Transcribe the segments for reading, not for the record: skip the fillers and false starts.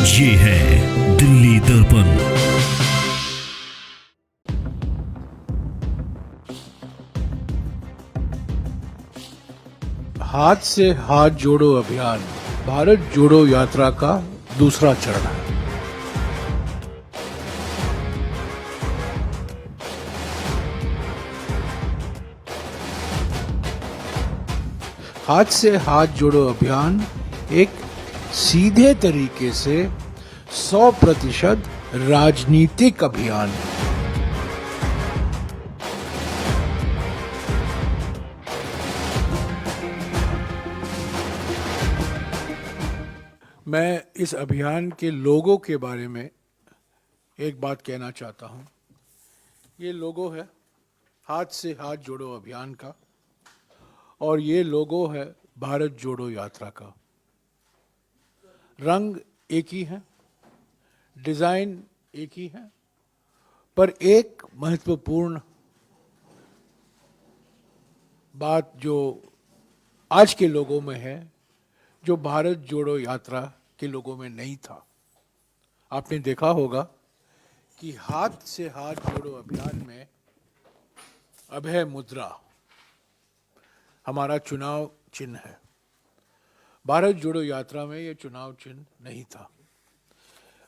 ये है दिल्ली दर्पण। हाथ से हाथ जोड़ो अभियान भारत जोड़ो यात्रा का दूसरा चरण है। हाथ से हाथ जोड़ो अभियान एक सीधे तरीके से 100% राजनीतिक अभियान है। मैं इस अभियान के लोगो के बारे में एक बात कहना चाहता हूं। ये लोगो है हाथ से हाथ जोड़ो अभियान का और ये लोगो है भारत जोड़ो यात्रा का। रंग एक ही है, डिजाइन एक ही है, पर एक महत्वपूर्ण बात जो आज के लोगों में है, जो भारत जोड़ो यात्रा के लोगों में नहीं था। आपने देखा होगा कि हाथ से हाथ जोड़ो अभियान में अभय मुद्रा हमारा चुनाव चिन्ह है। भारत जोड़ो यात्रा में ये चुनाव चिन्ह नहीं था।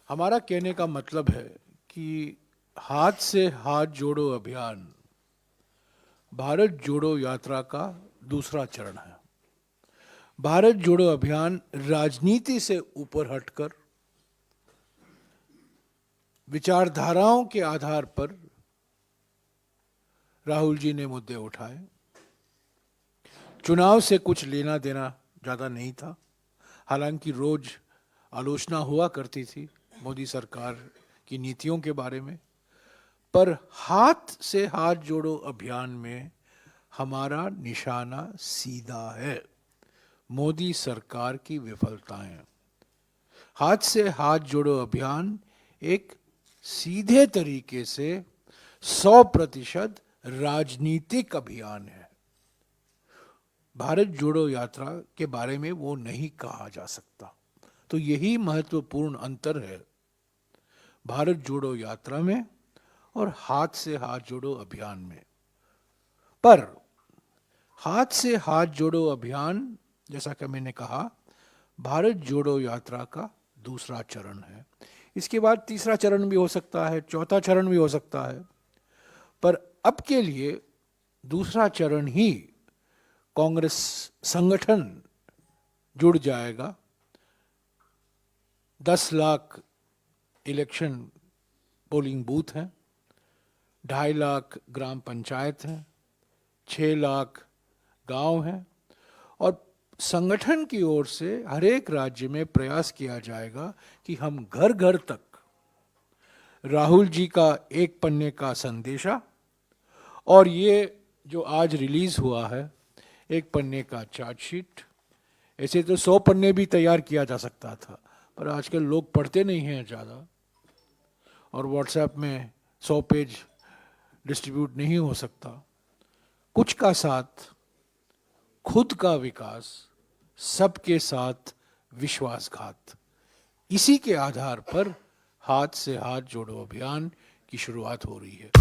हमारा कहने का मतलब है कि हाथ से हाथ जोड़ो अभियान भारत जोड़ो यात्रा का दूसरा चरण है। भारत जोड़ो अभियान राजनीति से ऊपर हटकर विचारधाराओं के आधार पर राहुल जी ने मुद्दे उठाए। चुनाव से कुछ लेना देना ज़्यादा नहीं था। हालांकि रोज आलोचना हुआ करती थी मोदी सरकार की नीतियों के बारे में, पर हाथ से हाथ जोड़ो अभियान में हमारा निशाना सीधा है, मोदी सरकार की विफलताएं। हाथ से हाथ जोड़ो अभियान एक सीधे तरीके से 100% राजनीतिक अभियान है। भारत जोड़ो यात्रा के बारे में वो नहीं कहा जा सकता। तो यही महत्वपूर्ण अंतर है भारत जोड़ो यात्रा में और हाथ से हाथ जोड़ो अभियान में। पर हाथ से हाथ जोड़ो अभियान, जैसा कि मैंने कहा, भारत जोड़ो यात्रा का दूसरा चरण है। इसके बाद तीसरा चरण भी हो सकता है, चौथा चरण भी हो सकता है, पर अब के लिए दूसरा चरण ही कांग्रेस संगठन जुड़ जाएगा। 10 लाख इलेक्शन पोलिंग बूथ हैं, 2.5 लाख ग्राम पंचायत हैं, 6 लाख गांव हैं और संगठन की ओर से हर एक राज्य में प्रयास किया जाएगा कि हम घर घर तक राहुल जी का एक पन्ने का संदेशा और ये जो आज रिलीज हुआ है एक पन्ने का चार्जशीट, ऐसे तो 100 पन्ने भी तैयार किया जा सकता था, पर आजकल लोग पढ़ते नहीं हैं ज़्यादा और व्हाट्सएप में 100 पेज डिस्ट्रीब्यूट नहीं हो सकता। कुछ का साथ, खुद का विकास, सबके साथ विश्वासघात, इसी के आधार पर हाथ से हाथ जोड़ो अभियान की शुरुआत हो रही है।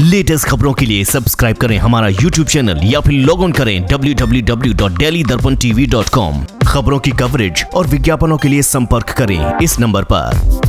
लेटेस्ट खबरों के लिए सब्सक्राइब करें हमारा YouTube चैनल या फिर लॉग ऑन करें www.delhidarpantv.com। खबरों की कवरेज और विज्ञापनों के लिए संपर्क करें इस नंबर पर।